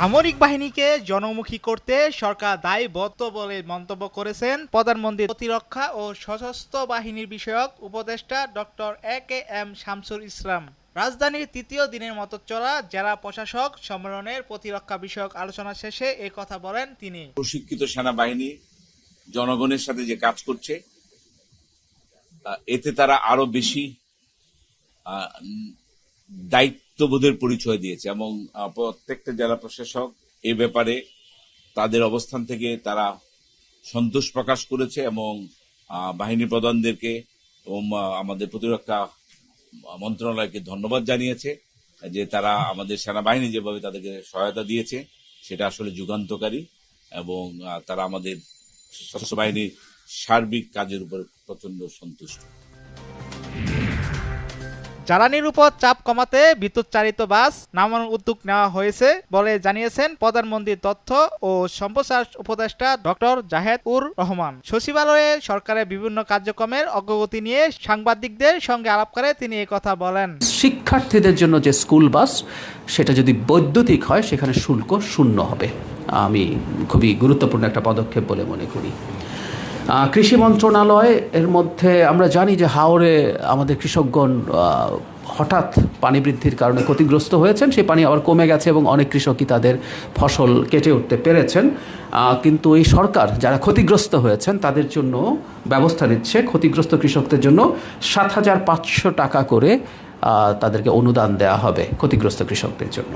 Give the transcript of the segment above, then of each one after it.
সামরিক বাহিনীকে জনমুখী করতে সরকার দায়বদ্ধ বলে মন্তব্য করেছেন প্রধানমন্ত্রী প্রতিরক্ষা ও সশস্ত্র বাহিনীর বিষয়ক উপদেষ্টা ডক্টর এ.কে.এম. শামসুল ইসলাম। রাজধানীর তৃতীয় দিনের মতো চলা জেলা প্রশাসক সম্মেলনের প্রতিরক্ষা বিষয়ক আলোচনা শেষে এই কথা বলেন তিনি। প্রশিক্ষিত সেনাবাহিনী জনগণের সাথে যে কাজ করছে এতে তারা আরো বেশি দায়িত্ববোধের পরিচয় দিয়েছে এবং প্রত্যেকটা জেলা প্রশাসক এ ব্যাপারে তাদের অবস্থান থেকে তারা সন্তোষ প্রকাশ করেছে এবং বাহিনী প্রধানদেরকে এবং আমাদের প্রতিরক্ষা মন্ত্রণালয়কে ধন্যবাদ জানিয়েছে যে তারা আমাদের সেনাবাহিনী যেভাবে তাদেরকে সহায়তা দিয়েছে সেটা আসলে যুগান্তকারী এবং তারা আমাদের সশস্ত্র বাহিনীর সার্বিক কাজের উপর প্রচন্ড সন্তুষ্ট। জ্বালানির উপর চাপ কমাতে বিদ্যুৎ চালিত বাস নামানোর উদ্যোগ নেওয়া হয়েছে বলে জানিয়েছেন প্রধানমন্ত্রীর তথ্য ও সম্প্রচার উপদেষ্টা ডক্টর জাহেদ-উর রহমান। সচিবালয়ে সরকারের বিভিন্ন কার্যক্রমের অগ্রগতি নিয়ে সাংবাদিকদের সঙ্গে আলাপ করে তিনি কথা বলেন। শিক্ষার্থীদের জন্য যে স্কুল বাস সেটা যদি বৈদ্যুতিক হয় সেখানে শুল্ক শূন্য হবে। আমি খুবই গুরুত্বপূর্ণ একটা পদক্ষেপ বলে মনে করি। কৃষি মন্ত্রণালয় এর মধ্যে আমরা জানি যে হাওরে আমাদের কৃষকগণ হঠাৎ পানি বৃদ্ধির কারণে ক্ষতিগ্রস্ত হয়েছেন, সেই পানি আবার কমে গেছে এবং অনেক কৃষকই তাদের ফসল কেটে উঠতে পেরেছেন। কিন্তু এই সরকার যারা ক্ষতিগ্রস্ত হয়েছেন তাদের জন্য ব্যবস্থা নিচ্ছে। ক্ষতিগ্রস্ত কৃষকদের জন্য ৭,৫০০ টাকা করে তাদেরকে অনুদান দেওয়া হবে ক্ষতিগ্রস্ত কৃষকদের জন্য।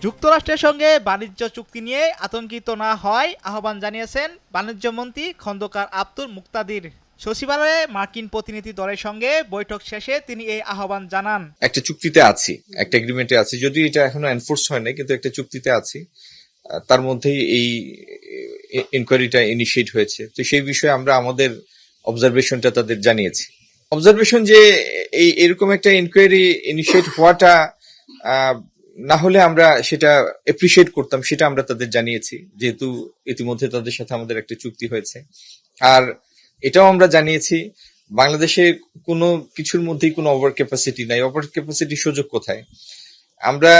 যুক্তরাষ্ট্রের সঙ্গে বাণিজ্য চুক্তি নিয়ে আতঙ্কিত না হয় আহ্বান জানিয়েছেন বাণিজ্যমন্ত্রী খন্দকার আব্দুল মুক্তাদির। সচিবালয়ে মার্কিন প্রতিনিধি দলের সঙ্গে বৈঠক শেষে তিনি এই আহ্বান জানান। একটা চুক্তিতে আছি, একটা এগ্রিমেন্টে আছি, যদি এটা এখনো এনফোর্স হয় না কিন্তু একটা চুক্তিতে আছি, তার মধ্যেই এই ইনকোয়ারিটা ইনিশিয়েট হয়েছে। তো সেই বিষয়ে আমরা আমাদের অবজারভেশনটা তাদের জানিয়েছি। অবজারভেশন যে এরকম একটা ইনকোয়ারি ইনিশিয়েট হওয়াটা না হলে আমরা সেটা এপ্রিসিয়েট করতাম, সেটা আমরা তাদের জানিয়েছি, যেহেতু ইতিমধ্যে তাদের সাথে আমাদের একটা চুক্তি হয়েছে। আর এটাও আমরা জানিয়েছি বাংলাদেশে কোনো কিছুর মধ্যেই কোনো ওভার ক্যাপাসিটি নাই। ওভার ক্যাপাসিটির সুযোগ কোথায়? আমরা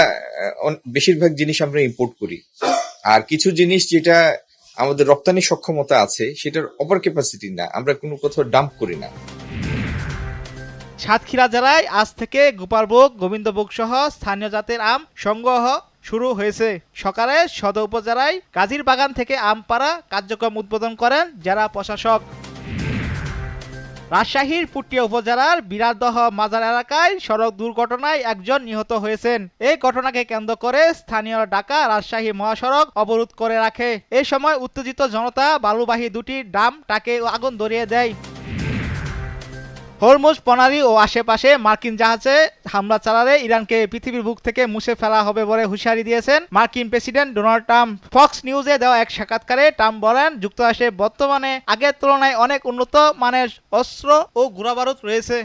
বেশিরভাগ জিনিস আমরা ইম্পোর্ট করি, আর কিছু জিনিস যেটা আমাদের রপ্তানি সক্ষমতা আছে সেটার ওভার ক্যাপাসিটি না, আমরা কোনো কোথাও ডাম্প করি না। সাতক্ষীরা জেলায় আজ থেকে গোপালভোগ, গোবিন্দভোগ সহ স্থানীয় জাতের আম সংগ্রহ শুরু হয়েছে। সকালে সদর উপজেলায় গাজীর বাগান থেকে আম পাড়া কার্যক্রম উদ্বোধন করেন জেলা প্রশাসক। রাজশাহীর পুঠিয়া উপজেলার বিরাটদহ মাজার এলাকায় সড়ক দুর্ঘটনায় একজন নিহত হয়েছেন। এই ঘটনাকে কেন্দ্র করে স্থানীয় ঢাকা রাজশাহী মহাসড়ক অবরোধ করে রাখে। এই সময় উত্তেজিত জনতা বালুবাহী দুটি ড্রাম ট্রাকে আগুন ধরিয়ে দেয়। হরমুজ প্রণালী ও আশেপাশে মার্কিন জাহাজে হামলা চালালে ইরানকে পৃথিবীর বুক থেকে মুছে ফেলা হবে বলে হুঁশিয়ারি দিয়েছেন মার্কিন প্রেসিডেন্ট ডোনাল্ড ট্রাম্প। ফক্স নিউজে দেওয়া এক সাক্ষাৎকারে ট্রাম্প বলেন, যুক্তরাষ্ট্রে বর্তমানে আগের তুলনায় অনেক উন্নত মানের অস্ত্র ও গোলাবারুদ রয়েছে।